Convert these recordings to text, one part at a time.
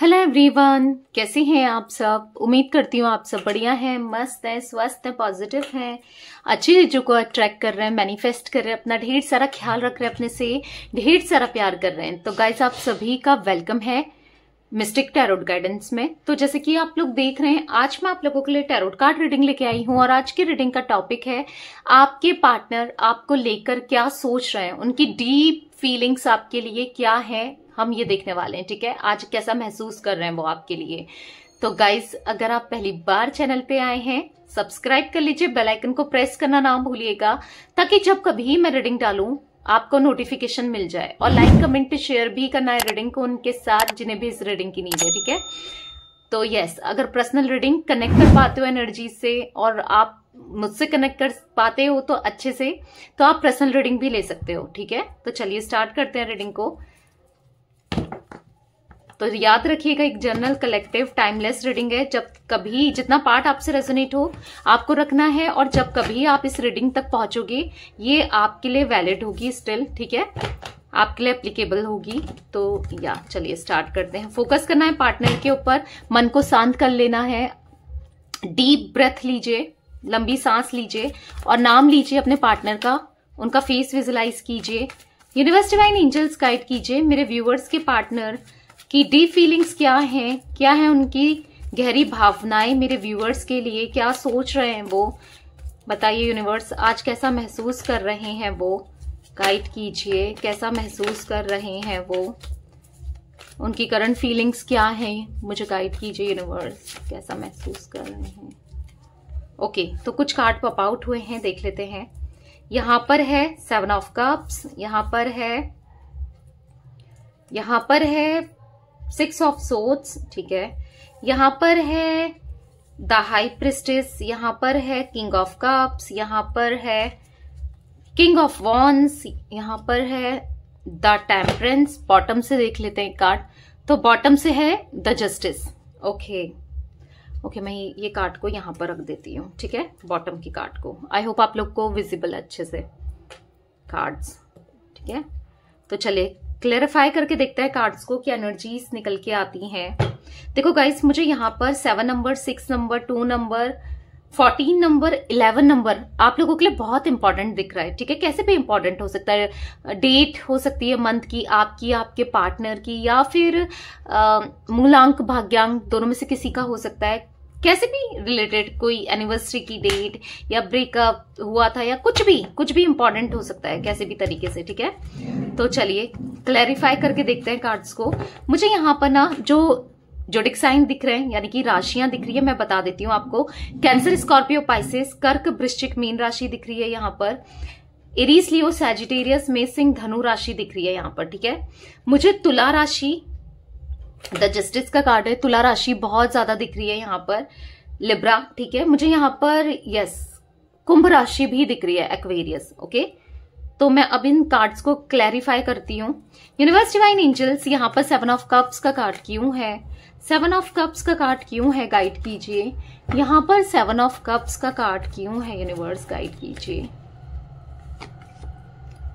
Hello everyone, कैसे हैं आप सब। उम्मीद करती हूँ आप सब बढ़िया हैं, मस्त हैं, स्वस्थ हैं, पॉजिटिव हैं, अच्छी चीजों को अट्रैक्ट कर रहे हैं, मैनिफेस्ट कर रहे हैं, अपना ढेर सारा ख्याल रख रहे हैं, अपने से ढेर सारा प्यार कर रहे हैं। तो गाइस, आप सभी का वेलकम है मिस्टिक टैरोट गाइडेंस में। तो जैसे कि आप लोग देख रहे हैं, आज मैं आप लोगों के लिए टैरोट कार्ड रीडिंग लेके आई हूँ और आज की रीडिंग का टॉपिक है आपके पार्टनर आपको लेकर क्या सोच रहे हैं, उनकी डीप फीलिंग्स आपके लिए क्या है, हम ये देखने वाले हैं। ठीक है, आज कैसा महसूस कर रहे हैं वो आपके लिए। तो गाइज, अगर आप पहली बार चैनल पे आए हैं, सब्सक्राइब कर लीजिए, बेल आइकन को प्रेस करना ना भूलिएगा, ताकि जब कभी मैं रीडिंग डालूं आपको नोटिफिकेशन मिल जाए। और लाइक कमेंट शेयर भी करना है रीडिंग को उनके साथ जिन्हें भी इस रीडिंग की नीड है। ठीक है, तो यस, अगर पर्सनल रीडिंग कनेक्ट कर पाते हो एनर्जी से और आप मुझसे कनेक्ट कर पाते हो तो अच्छे से, तो आप पर्सनल रीडिंग भी ले सकते हो। ठीक है, तो चलिए स्टार्ट करते हैं रीडिंग को। तो याद रखिएगा, एक जनरल कलेक्टिव टाइमलेस रीडिंग है। जब कभी जितना पार्ट आपसे रेजोनेट हो आपको रखना है, और जब कभी आप इस रीडिंग तक पहुंचोगे ये आपके लिए वैलिड होगी स्टिल। ठीक है, आपके लिए एप्लीकेबल होगी। तो चलिए स्टार्ट करते हैं। फोकस करना है पार्टनर के ऊपर, मन को शांत कर लेना है। डीप ब्रेथ लीजिए, लंबी सांस लीजिए और नाम लीजिए अपने पार्टनर का, उनका फेस विजुलाइज कीजिए। यूनिवर्स डिवाइन एंजल्स गाइड कीजिए मेरे व्यूअर्स के पार्टनर की डीप फीलिंग्स क्या है उनकी गहरी भावनाएं मेरे व्यूअर्स के लिए, क्या सोच रहे हैं वो बताइए। यूनिवर्स आज कैसा महसूस कर रहे हैं वो गाइड कीजिए, कैसा महसूस कर रहे हैं वो, उनकी करंट फीलिंग्स क्या है मुझे गाइड कीजिए। यूनिवर्स कैसा महसूस कर रहे हैं। ओके, तो कुछ कार्ड पॉप आउट हुए हैं, देख लेते हैं। यहां पर है 7 ऑफ कप्स, यहां पर है 6 ऑफ सोर्ड्स। ठीक है, यहां पर है द हाई प्रिस्टेस, यहां पर है किंग ऑफ कप्स, यहां पर है किंग ऑफ वॉन्ड्स, यहां पर है द टेम्परेंस। बॉटम से देख लेते हैं कार्ड। तो बॉटम से है द जस्टिस। ओके, मैं ये कार्ड को यहां पर रख देती हूँ। ठीक है, बॉटम की कार्ड को। आई होप आप लोग को विजिबल अच्छे से कार्ड्स। ठीक है, तो चलिए क्लेरिफाई करके देखते हैं कार्ड्स को, क्या एनर्जीज निकल के आती हैं। देखो गाइस, मुझे यहाँ पर 7 number, 6 number, 2 number, 14 number, 11 number आप लोगों के लिए बहुत इंपॉर्टेंट दिख रहा है। ठीक है, कैसे भी इंपॉर्टेंट हो सकता है। डेट हो सकती है मंथ की, आपकी, आपके पार्टनर की, या फिर मूलांक भाग्यांक, दोनों में से किसी का हो सकता है। कैसे भी रिलेटेड, कोई एनिवर्सरी की डेट या ब्रेकअप हुआ था या कुछ भी इंपॉर्टेंट हो सकता है कैसे भी तरीके से। ठीक है, तो चलिए क्लैरिफाई करके देखते हैं कार्ड्स को। मुझे यहाँ पर ना जो जोडिक साइन दिख रहे हैं, यानी कि राशियां दिख रही है, मैं बता देती हूँ आपको। कैंसर, स्कॉर्पियो, पाइसेस, कर्क, वृश्चिक, मीन राशि दिख रही है यहाँ पर। एरीज, लियो, सैजिटेरियस, मेष, सिंह, धनु राशि दिख रही है यहाँ पर। ठीक है, मुझे तुला राशि, द जस्टिस का कार्ड है, तुला राशि बहुत ज्यादा दिख रही है यहाँ पर। लिब्रा, ठीक है, मुझे यहाँ पर कुंभ राशि भी दिख रही है, एक्वेरियस। ओके, तो मैं अब इन कार्ड्स को क्लैरिफाई करती हूँ। यूनिवर्स डिवाइन एंजल्स यहाँ पर 7 ऑफ कप्स का कार्ड क्यों है, 7 ऑफ कप्स का कार्ड क्यों है, गाइड कीजिए। यहाँ पर 7 ऑफ कप्स का कार्ड क्यों है, यूनिवर्स गाइड कीजिए।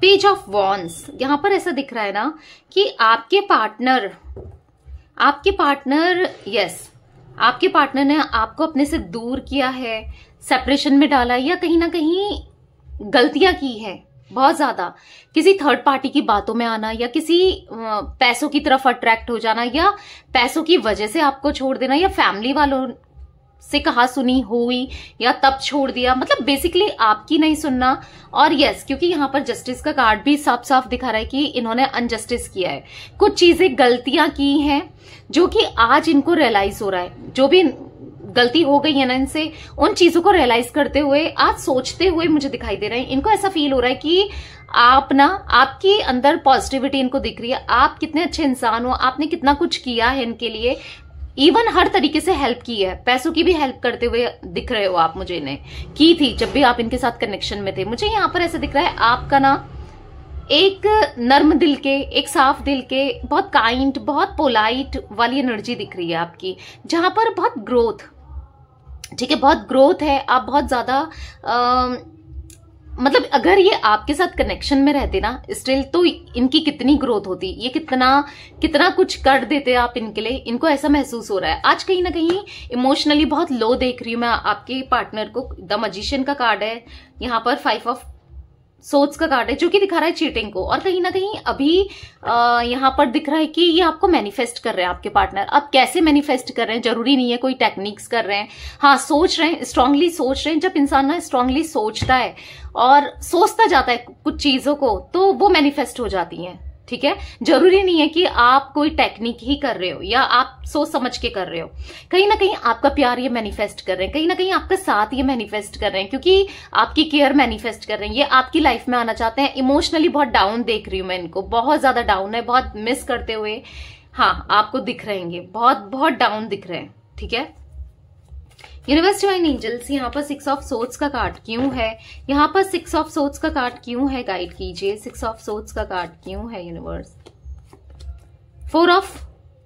पेज ऑफ वॉन्ड्स, यहाँ पर ऐसा दिख रहा है ना कि आपके पार्टनर आपके पार्टनर ने आपको अपने से दूर किया है, सेपरेशन में डाला है, या कहीं ना कहीं गलतियां की है बहुत ज्यादा। किसी थर्ड पार्टी की बातों में आना, या किसी पैसों की तरफ अट्रैक्ट हो जाना, या पैसों की वजह से आपको छोड़ देना, या फैमिली वालों से कहा सुनी हुई या तब छोड़ दिया, मतलब बेसिकली आपकी नहीं सुनना। और क्योंकि यहाँ पर जस्टिस का कार्ड भी साफ साफ दिखा रहा है कि इन्होंने अनजस्टिस किया है, कुछ चीजें गलतियां की हैं जो कि आज इनको रियलाइज हो रहा है। जो भी गलती हो गई है ना इनसे, उन चीजों को रियलाइज करते हुए, आज सोचते हुए मुझे दिखाई दे रहा है। इनको ऐसा फील हो रहा है कि आपके अंदर पॉजिटिविटी इनको दिख रही है, आप कितने अच्छे इंसान हो, आपने कितना कुछ किया है इनके लिए, इवन हर तरीके से हेल्प की है, पैसों की भी हेल्प करते हुए दिख रहे हो आप। मुझे इन्हें की थी जब भी आप इनके साथ कनेक्शन में थे। मुझे यहाँ पर ऐसा दिख रहा है आपका ना एक नर्म दिल के, एक साफ दिल के, बहुत काइंड, बहुत पोलाइट वाली एनर्जी दिख रही है आपकी, जहां पर बहुत ग्रोथ, ठीक है, बहुत ग्रोथ है। आप बहुत ज्यादा मतलब अगर ये आपके साथ कनेक्शन में रहते ना स्टिल, तो इनकी कितनी ग्रोथ होती, ये कितना कुछ कर देते आप इनके लिए। इनको ऐसा महसूस हो रहा है आज कहीं ना कहीं इमोशनली बहुत लो देख रही हूं मैं आपके पार्टनर को। द मैजिशियन का कार्ड है यहाँ पर, 5 ऑफ सोर्ड्स का कार्ड है जो कि दिखा रहा है चीटिंग को, और कहीं ना कहीं अभी यहाँ पर दिख रहा है कि ये आपको मैनिफेस्ट कर रहे हैं आपके पार्टनर। अब कैसे मैनिफेस्ट कर रहे हैं, जरूरी नहीं है कोई टेक्निक्स कर रहे हैं, हाँ सोच रहे हैं, स्ट्रांगली सोच रहे हैं। जब इंसान ना स्ट्रांगली सोचता है और सोचता जाता है कुछ चीजों को, तो वो मैनिफेस्ट हो जाती हैं, ठीक है। जरूरी नहीं है कि आप कोई टेक्निक ही कर रहे हो या आप सोच समझ के कर रहे हो। कहीं ना कहीं आपका प्यार ये मैनिफेस्ट कर रहे हैं, कहीं ना कहीं आपका साथ ये मैनिफेस्ट कर रहे हैं, क्योंकि आपकी केयर मैनिफेस्ट कर रहे हैं। ये आपकी लाइफ में आना चाहते हैं। इमोशनली बहुत डाउन देख रही हूं मैं इनको, बहुत ज्यादा डाउन है, बहुत मिस करते हुए हाँ आपको दिख रहेंगे, बहुत डाउन दिख रहे हैं, ठीक है। यूनिवर्स डिवाइन एंजल्स, यहाँ पर 6 ऑफ सोर्ड्स का कार्ड क्यों है, यहाँ पर 6 ऑफ सोर्ड्स का कार्ड क्यों है, गाइड कीजिए। 6 ऑफ सोर्ड्स का कार्ड क्यों है यूनिवर्स। 4 ऑफ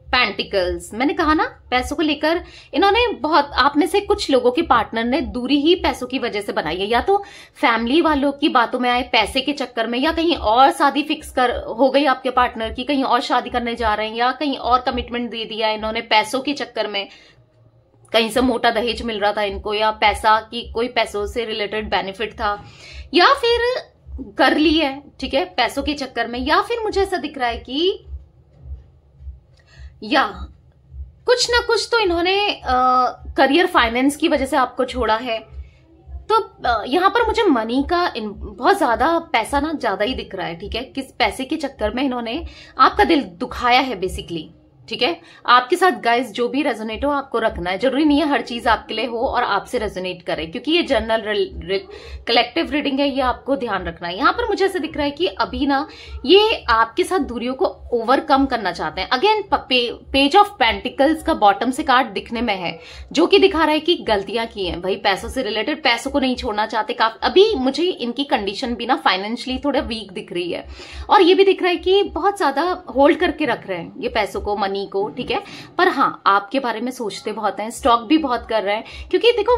पेंटिकल्स, मैंने कहा ना पैसों को लेकर इन्होंने बहुत, आप में से कुछ लोगों के पार्टनर ने दूरी ही पैसों की वजह से बनाई है, या तो फैमिली वालों की बातों में आए पैसे के चक्कर में, या कहीं और शादी फिक्स कर हो गई आपके पार्टनर की, कहीं और शादी करने जा रहे हैं, या कहीं और कमिटमेंट दे दिया इन्होंने पैसों के चक्कर में, कहीं से मोटा दहेज मिल रहा था इनको, या पैसा की कोई पैसों से रिलेटेड बेनिफिट था, या फिर कर ली है, ठीक है, पैसों के चक्कर में। या फिर मुझे ऐसा दिख रहा है कि या कुछ ना कुछ तो इन्होंने करियर फाइनेंस की वजह से आपको छोड़ा है। तो यहां पर मुझे मनी का बहुत ज्यादा पैसा ना ज्यादा ही दिख रहा है, ठीक है। किस पैसे के चक्कर में इन्होंने आपका दिल दुखाया है बेसिकली, ठीक है। आपके साथ गाइस जो भी रेजोनेट हो आपको रखना है, जरूरी नहीं है हर चीज आपके लिए हो और आपसे रेजोनेट करे, क्योंकि ये जनरल कलेक्टिव रीडिंग है, ये आपको ध्यान रखना है। यहाँ पर मुझे ऐसा दिख रहा है कि अभी ना ये आपके साथ दूरियों को ओवरकम करना चाहते हैं। अगेन पेज ऑफ पेंटिकल्स का बॉटम से कार्ड दिखने में है, जो कि दिखा रहा है कि गलतियां की हैं भाई, पैसों से रिलेटेड, पैसों को नहीं छोड़ना चाहते। अभी मुझे इनकी कंडीशन भी ना फाइनेंशियली थोड़ा वीक दिख रही है, और ये भी दिख रहा है कि बहुत ज्यादा होल्ड करके रख रहे हैं ये पैसों को, मनी को, ठीक है। पर हाँ आपके बारे में सोचते बहुत हैं, स्टॉक भी बहुत कर रहे हैं, क्योंकि देखो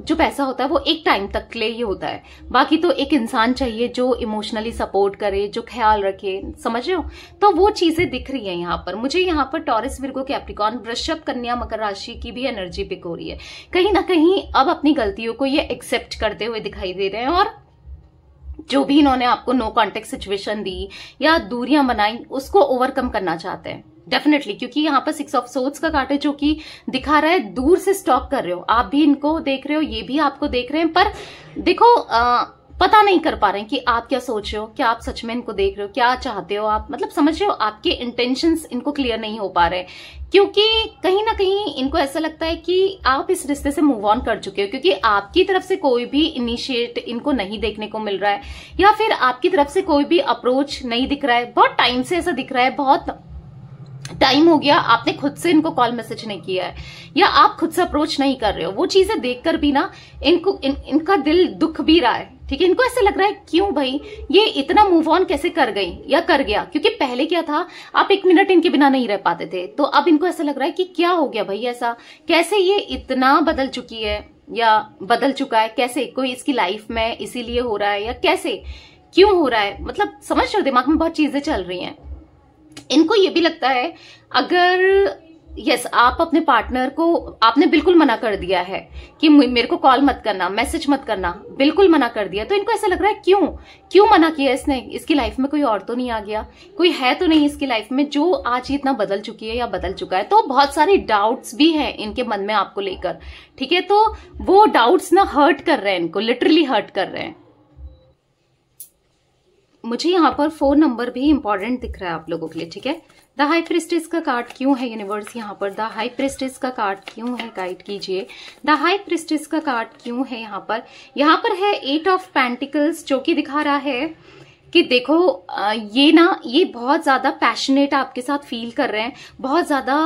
जो पैसा होता है वो एक टाइम तक के लिए ही होता है, बाकी तो एक इंसान चाहिए जो इमोशनली सपोर्ट करे, जो ख्याल रखे, समझ रहे हो। तो वो चीजें दिख रही है यहाँ पर मुझे। यहाँ पर टॉरस, विर्गो, कैप्रिकॉर्न, वृषभ, कन्या, मकर राशि की भी एनर्जी पिक हो रही है। कहीं ना कहीं अब अपनी गलतियों को ये एक्सेप्ट करते हुए दिखाई दे रहे हैं, और जो भी इन्होंने आपको नो कॉन्टेक्ट सिचुएशन दी या दूरियां बनाई उसको ओवरकम करना चाहते हैं डेफिनेटली, क्योंकि यहाँ पर 6 ऑफ सोर्ड्स का कार्ड है जो कि दिखा रहा है दूर से स्टॉक कर रहे हो, आप भी इनको देख रहे हो, ये भी आपको देख रहे हैं, पर देखो पता नहीं कर पा रहे हैं कि आप क्या सोच रहे हो, क्या आप सच में इनको देख रहे हो, क्या चाहते हो आप, मतलब समझ रहे हो, आपके इंटेंशंस इनको क्लियर नहीं हो पा रहे, क्योंकि कहीं ना कहीं इनको ऐसा लगता है कि आप इस रिश्ते से मूव ऑन कर चुके हो, क्योंकि आपकी तरफ से कोई भी इनिशिएट इनको नहीं देखने को मिल रहा है, या फिर आपकी तरफ से कोई भी अप्रोच नहीं दिख रहा है। बहुत टाइम से ऐसा दिख रहा है, बहुत टाइम हो गया आपने खुद से इनको कॉल मैसेज नहीं किया है, या आप खुद से अप्रोच नहीं कर रहे हो। वो चीजें देखकर भी ना इनका दिल दुख भी रहा है, ठीक है। इनको ऐसा लग रहा है क्यों भाई ये इतना मूव ऑन कैसे कर गई या कर गया, क्योंकि पहले क्या था आप 1 मिनट इनके बिना नहीं रह पाते थे, तो अब इनको ऐसा लग रहा है कि क्या हो गया भाई, ऐसा कैसे ये इतना बदल चुकी है या बदल चुका है, कैसे कोई इसकी लाइफ में इसीलिए हो रहा है, या कैसे क्यों हो रहा है, मतलब समझ रहे हो दिमाग में बहुत चीजें चल रही हैं। इनको ये भी लगता है अगर यस आप अपने पार्टनर को आपने बिल्कुल मना कर दिया है कि मेरे को कॉल मत करना, मैसेज मत करना, बिल्कुल मना कर दिया, तो इनको ऐसा लग रहा है क्यों मना किया इसने, इसकी लाइफ में कोई और तो नहीं आ गया, कोई है तो नहीं इसकी लाइफ में जो आज इतना बदल चुकी है या बदल चुका है। तो बहुत सारे डाउट्स भी हैं इनके मन में आपको लेकर, ठीक है। तो वो डाउट्स ना हर्ट कर रहे हैं इनको, लिटरली हर्ट कर रहे हैं। मुझे यहाँ पर 4 नंबर भी इंपॉर्टेंट दिख रहा है आप लोगों के लिए, ठीक है। द हाई प्रिस्टेस का कार्ड क्यों है यूनिवर्स, यहाँ पर द हाई प्रिस्टेस का कार्ड क्यों है, गाइड कीजिए। द हाई प्रिस्टेस का कार्ड क्यों है यहाँ पर है 8 ऑफ पेंटिकल्स, जो कि दिखा रहा है कि देखो ये बहुत ज्यादा पैशनेट आपके साथ फील कर रहे हैं, बहुत ज्यादा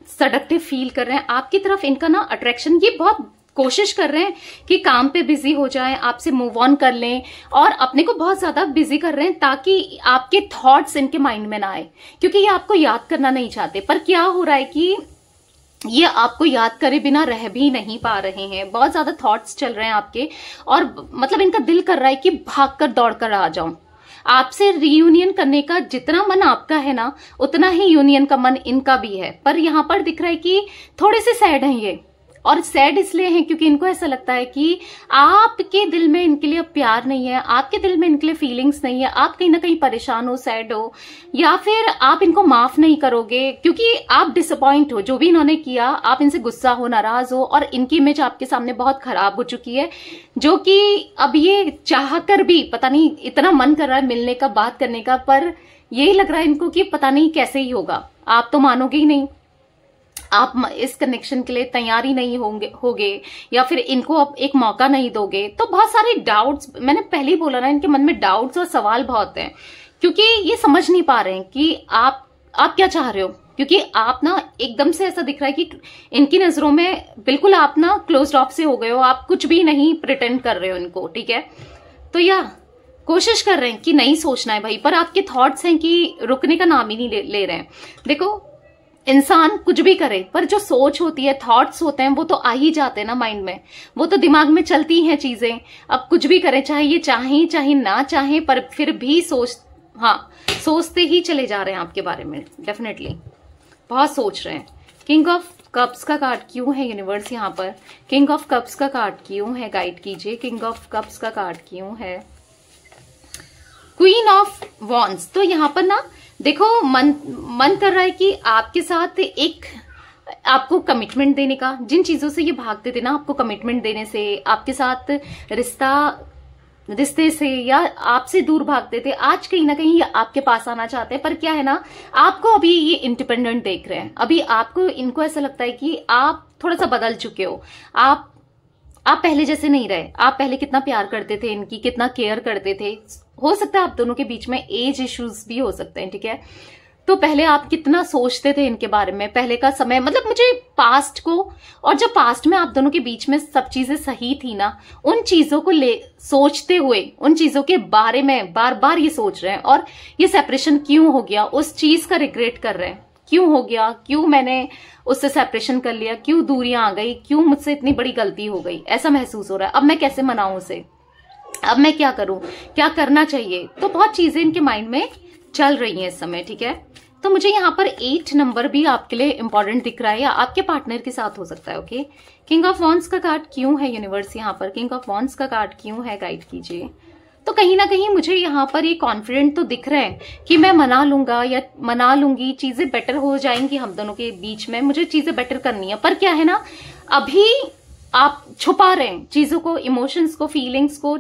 सडक्टिव फील कर रहे हैं आपकी तरफ। इनका ना अट्रैक्शन, ये बहुत कोशिश कर रहे हैं कि काम पे बिजी हो जाएं, आपसे मूव ऑन कर लें, और अपने को बहुत ज्यादा बिजी कर रहे हैं ताकि आपके थॉट्स इनके माइंड में ना आए, क्योंकि ये आपको याद करना नहीं चाहते। पर क्या हो रहा है कि ये आपको याद करे बिना रह भी नहीं पा रहे हैं। बहुत ज्यादा थॉट्स चल रहे हैं आपके, और मतलब इनका दिल कर रहा है कि भागकर दौड़कर आ जाऊं। आपसे रियूनियन करने का जितना मन आपका है ना, उतना ही यूनियन का मन इनका भी है। पर यहाँ पर दिख रहा है कि थोड़े से सैड हैं ये, और सैड इसलिए हैं क्योंकि इनको ऐसा लगता है कि आपके दिल में इनके लिए प्यार नहीं है, आपके दिल में इनके लिए फीलिंग्स नहीं है। आप कहीं ना कहीं परेशान हो, सैड हो, या फिर आप इनको माफ नहीं करोगे क्योंकि आप डिसअपॉइंट हो जो भी इन्होंने किया। आप इनसे गुस्सा हो, नाराज हो, और इनकी इमेज आपके सामने बहुत खराब हो चुकी है, जो कि अब ये चाह कर भी पता नहीं, इतना मन कर रहा है मिलने का, बात करने का, पर यही लग रहा है इनको कि पता नहीं कैसे ही होगा। आप तो मानोगे ही नहीं, आप इस कनेक्शन के लिए तैयार ही नहीं होगे, या फिर इनको अब एक मौका नहीं दोगे। तो बहुत सारे डाउट्स, मैंने पहले ही बोला ना, इनके मन में डाउट्स और सवाल बहुत हैं, क्योंकि ये समझ नहीं पा रहे हैं कि आप क्या चाह रहे हो। क्योंकि आप ना एकदम से ऐसा दिख रहा है कि इनकी नजरों में बिल्कुल आप ना क्लोज्ड ऑफ से हो गए हो, आप कुछ भी नहीं प्रिटेंड कर रहे हो इनको, ठीक है। तो या कोशिश कर रहे हैं कि नहीं सोचना है भाई, पर आपके थॉट्स हैं कि रुकने का नाम ही नहीं ले रहे हैं। देखो, इंसान कुछ भी करे, पर जो सोच होती है, थॉट्स होते हैं, वो तो आ ही जाते हैं ना माइंड में, वो तो दिमाग में चलती हैं चीजें। अब कुछ भी करें, चाहे ये चाहे ना चाहे, पर फिर भी सोचते ही चले जा रहे हैं आपके बारे में। डेफिनेटली बहुत सोच रहे हैं। किंग ऑफ कप्स का कार्ड क्यों है यूनिवर्स यहाँ पर? किंग ऑफ कप्स का कार्ड क्यों है? गाइड कीजिए। किंग ऑफ कप्स का कार्ड क्यों है? Queen of wands. तो यहाँ पर ना देखो, मन कर रहा है कि आपके साथ एक आपको कमिटमेंट देने का। जिन चीजों से ये भागते थे ना, आपको कमिटमेंट देने से, आपके साथ रिश्ते से, या आपसे दूर भागते थे, आज कहीं ना कहीं आपके पास आना चाहते हैं। पर क्या है ना, आपको अभी ये इंडिपेंडेंट देख रहे हैं। अभी आपको, इनको ऐसा लगता है कि आप थोड़ा सा बदल चुके हो। आप पहले जैसे नहीं रहे। आप पहले कितना प्यार करते थे इनकी, कितना केयर करते थे। हो सकता है आप दोनों के बीच में एज इश्यूज भी हो सकते हैं, ठीक है। तो पहले आप कितना सोचते थे इनके बारे में, पहले का समय, मतलब मुझे पास्ट को, और जब पास्ट में आप दोनों के बीच में सब चीजें सही थी ना, उन चीजों को सोचते हुए, उन चीजों के बारे में बार बार ये सोच रहे हैं। और ये सेपरेशन क्यों हो गया, उस चीज का रिग्रेट कर रहे हैं। क्यों हो गया, क्यों मैंने उससे सेपरेशन कर लिया, क्यों दूरियां आ गई, क्यों मुझसे इतनी बड़ी गलती हो गई, ऐसा महसूस हो रहा है। अब मैं कैसे मनाऊं उसे, अब मैं क्या करूं, क्या करना चाहिए। तो बहुत चीजें इनके माइंड में चल रही हैं इस समय, ठीक है। तो मुझे यहाँ पर 8 नंबर भी आपके लिए इंपॉर्टेंट दिख रहा है, या आपके पार्टनर के साथ हो सकता है, ओके। किंग ऑफ वॉन्ड्स का कार्ड क्यों है यूनिवर्स यहाँ पर? किंग ऑफ वॉन्ड्स का कार्ड क्यों है? गाइड कीजिए। तो कहीं ना कहीं मुझे यहाँ पर ये कॉन्फिडेंट तो दिख रहे हैं कि मैं मना लूंगा या मना लूंगी, चीजें बेटर हो जाएंगी हम दोनों के बीच में, मुझे चीजें बेटर करनी है। पर क्या है ना, अभी आप छुपा रहे हैं चीजों को, इमोशंस को, फीलिंग्स को।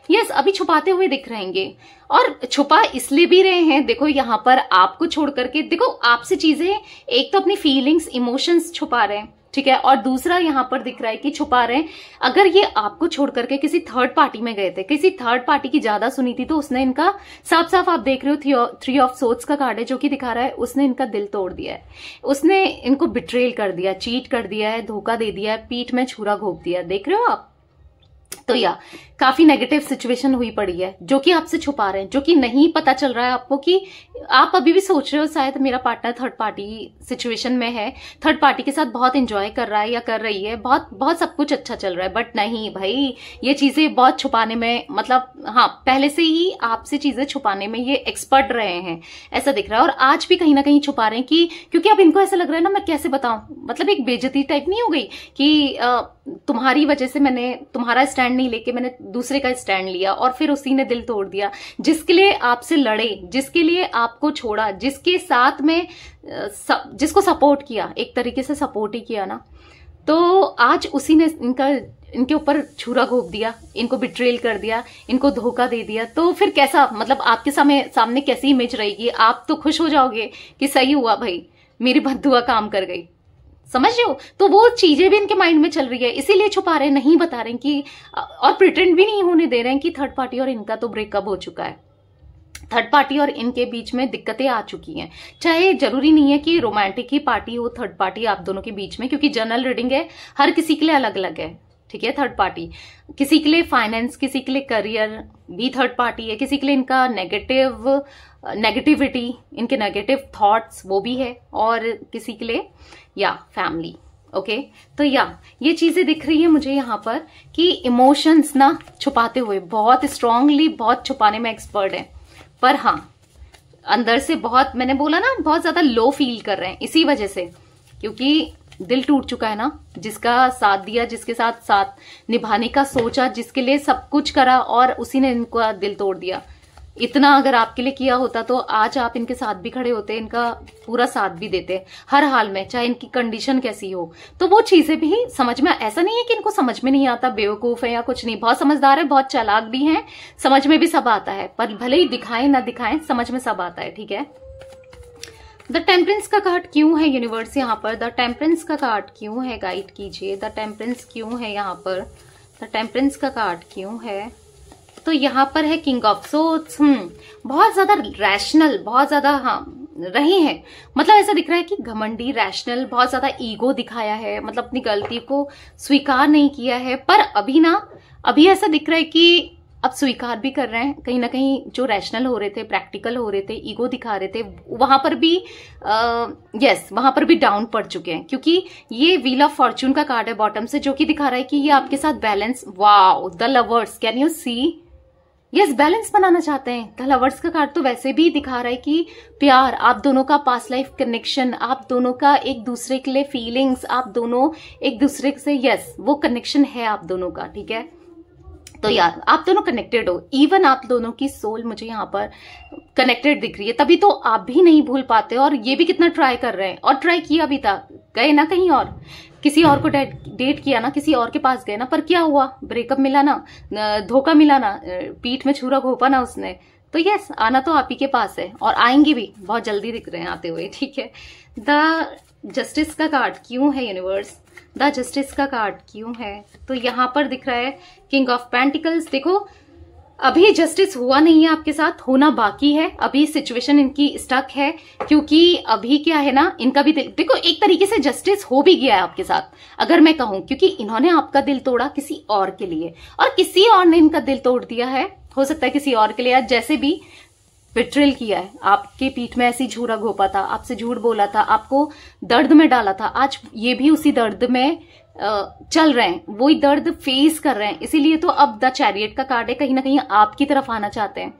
यस, अभी छुपाते हुए दिख रहेंगे, और छुपा इसलिए भी रहे हैं। देखो यहाँ पर आपको छोड़ करके, देखो आपसे चीजें, एक तो अपनी फीलिंग्स, इमोशंस छुपा रहे हैं, ठीक है, और दूसरा यहाँ पर दिख रहा है कि छुपा रहे हैं, अगर ये आपको छोड़ करके किसी थर्ड पार्टी में गए थे, किसी थर्ड पार्टी की ज्यादा सुनी थी, तो उसने इनका साफ साफ आप देख रहे हो, 3 ऑफ सोर्ड्स का कार्ड है जो कि दिखा रहा है उसने इनका दिल तोड़ दिया है, उसने इनको बिट्रेल कर दिया, चीट कर दिया है, धोखा दे दिया है, पीठ में छुरा घोंप दिया, देख रहे हो आप। तो या काफी नेगेटिव सिचुएशन हुई पड़ी है जो कि आपसे छुपा रहे हैं, जो कि नहीं पता चल रहा है आपको, कि आप अभी भी सोच रहे हो शायद मेरा पार्टनर थर्ड पार्टी सिचुएशन में है, थर्ड पार्टी के साथ बहुत एंजॉय कर रहा है या कर रही है, बहुत बहुत सब कुछ अच्छा चल रहा है। बट नहीं भाई, ये चीजें बहुत छुपाने में, मतलब हाँ, पहले से ही आपसे चीजें छुपाने में ये एक्सपर्ट रहे हैं, ऐसा दिख रहा है। और आज भी कहीं ना कहीं छुपा रहे हैं कि, क्योंकि अब इनको ऐसा लग रहा है ना, मैं कैसे बताऊं, मतलब एक बेइज्जती टाइप नहीं हो गई कि तुम्हारी वजह से मैंने तुम्हारा स्टैंड नहीं लेके मैंने दूसरे का स्टैंड लिया, और फिर उसी ने दिल तोड़ दिया, जिसके लिए आपसे लड़े, जिसके लिए आपको छोड़ा, जिसके साथ में जिसको सपोर्ट किया, एक तरीके से सपोर्ट ही किया ना, तो आज उसी ने इनके ऊपर छुरा घोंप दिया, इनको बिट्रेल कर दिया, इनको धोखा दे दिया। तो फिर कैसा, मतलब आपके सामने कैसी इमेज रहेगी? आप तो खुश हो जाओगे कि सही हुआ भाई, मेरी बद्दुआ काम कर गई, समझ रहे हो। तो वो चीजें भी इनके माइंड में चल रही है, इसीलिए छुपा रहे हैं, नहीं बता रहे हैं कि, और प्रिटेंड भी नहीं होने दे रहे हैं कि थर्ड पार्टी और इनका तो ब्रेकअप हो चुका है, थर्ड पार्टी और इनके बीच में दिक्कतें आ चुकी हैं। चाहे जरूरी नहीं है कि रोमांटिक ही पार्टी हो थर्ड पार्टी आप दोनों के बीच में, क्योंकि जनरल रीडिंग है, हर किसी के लिए अलग अलग है, ठीक है। थर्ड पार्टी किसी के लिए फाइनेंस, किसी के लिए करियर भी थर्ड पार्टी है, किसी के लिए इनका नेगेटिविटी, इनके नेगेटिव थॉट्स वो भी है, और किसी के लिए या फैमिली, ओके तो ये चीजें दिख रही है मुझे यहाँ पर कि इमोशंस ना छुपाते हुए बहुत स्ट्रांगली, बहुत छुपाने में एक्सपर्ट है, पर हाँ अंदर से बहुत, मैंने बोला ना, बहुत ज्यादा लो फील कर रहे हैं इसी वजह से, क्योंकि दिल टूट चुका है ना। जिसका साथ दिया, जिसके साथ साथ निभाने का सोचा, जिसके लिए सब कुछ करा और उसी ने इनका दिल तोड़ दिया। इतना अगर आपके लिए किया होता तो आज आप इनके साथ भी खड़े होते, इनका पूरा साथ भी देते हर हाल में, चाहे इनकी कंडीशन कैसी हो। तो वो चीजें भी समझ में, ऐसा नहीं है कि इनको समझ में नहीं आता, बेवकूफ है या कुछ नहीं, बहुत समझदार है, बहुत चालाक भी है, समझ में भी सब आता है, पर भले ही दिखाएं ना दिखाएं समझ में सब आता है, ठीक है। द टेम्परेंस का कार्ड क्यों है यूनिवर्स यहाँ पर? द टेम्परेंस का कार्ड क्यों है? गाइड कीजिए। द टेम्परेंस क्यों है यहाँ पर? द टेम्परेंस का कार्ड क्यों है? तो यहाँ पर है किंग ऑफ सोर्ड्स। बहुत ज्यादा रैशनल, बहुत ज्यादा रहे हैं, मतलब ऐसा दिख रहा है कि घमंडी, रैशनल, बहुत ज्यादा ईगो दिखाया है, मतलब अपनी गलती को स्वीकार नहीं किया है। पर अभी ऐसा दिख रहा है कि अब स्वीकार भी कर रहे हैं, कहीं ना कहीं जो रैशनल हो रहे थे, प्रैक्टिकल हो रहे थे, ईगो दिखा रहे थे, वहां पर भी वहां पर भी डाउन पड़ चुके हैं, क्योंकि ये व्हील ऑफ फॉर्च्यून का कार्ड है बॉटम से, जो कि दिखा रहा है कि ये आपके साथ balance, wow, the lovers, can you see, yes, balance बनाना चाहते हैं। द लवर्स का कार्ड तो वैसे भी दिखा रहा है कि प्यार, आप दोनों का पास्ट लाइफ कनेक्शन, आप दोनों का एक दूसरे के लिए फीलिंग्स, आप दोनों एक दूसरे से, यस, वो कनेक्शन है आप दोनों का, ठीक है। तो यार आप दोनों कनेक्टेड हो, इवन आप दोनों की सोल मुझे यहाँ पर कनेक्टेड दिख रही है, तभी तो आप भी नहीं भूल पाते, और ये भी कितना ट्राई कर रहे हैं, और ट्राई किया भी था, गए ना कहीं और, किसी और को डेट किया ना, किसी और के पास गए ना, पर क्या हुआ, ब्रेकअप मिला ना, धोखा मिला ना, पीठ में छुरा घोपा ना उसने। तो यस, आना तो आप ही के पास है, और आएंगे भी, बहुत जल्दी दिख रहे हैं आते हुए, ठीक है। द जस्टिस का कार्ड क्यों है यूनिवर्स? द जस्टिस का कार्ड क्यों है? तो यहाँ पर दिख रहा है किंग ऑफ पेंटिकल्स। देखो अभी जस्टिस हुआ नहीं है आपके साथ, होना बाकी है, अभी सिचुएशन इनकी स्टक है, क्योंकि अभी क्या है ना, इनका भी दिल, देखो एक तरीके से जस्टिस हो भी गया है आपके साथ अगर मैं कहूं, क्योंकि इन्होंने आपका दिल तोड़ा किसी और के लिए, और किसी और ने इनका दिल तोड़ दिया है, हो सकता है किसी और के लिए, या जैसे भी बिट्रेल किया है, आपके पीठ में ऐसी झूरा घोपा था, आपसे झूठ बोला था, आपको दर्द में डाला था, आज ये भी उसी दर्द में चल रहे हैं, वही दर्द फेस कर रहे हैं। इसीलिए तो अब द चैरियट का कार्ड है, कहीं ना कहीं आपकी तरफ आना चाहते हैं,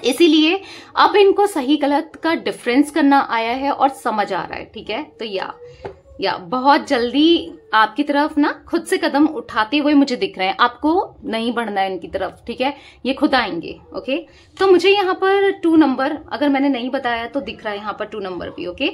इसीलिए अब इनको सही गलत का डिफरेंस करना आया है और समझ आ रहा है, ठीक है। तो या बहुत जल्दी आपकी तरफ ना खुद से कदम उठाते हुए मुझे दिख रहे हैं, आपको नहीं बढ़ना है इनकी तरफ, ठीक है, ये खुद आएंगे, ओके। तो मुझे यहाँ पर 2 नंबर, अगर मैंने नहीं बताया तो दिख रहा है यहाँ पर 2 नंबर भी, ओके।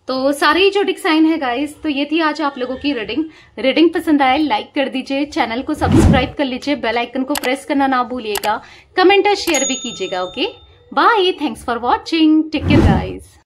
तो सारे ही जोडिक साइन है गाइस। तो ये थी आज आप लोगों की रीडिंग पसंद आए लाइक कर दीजिए, चैनल को सब्सक्राइब कर लीजिए, बेल आइकन को प्रेस करना ना भूलिएगा, कमेंट और शेयर भी कीजिएगा, okay. Bye, thanks for watching, take care guys.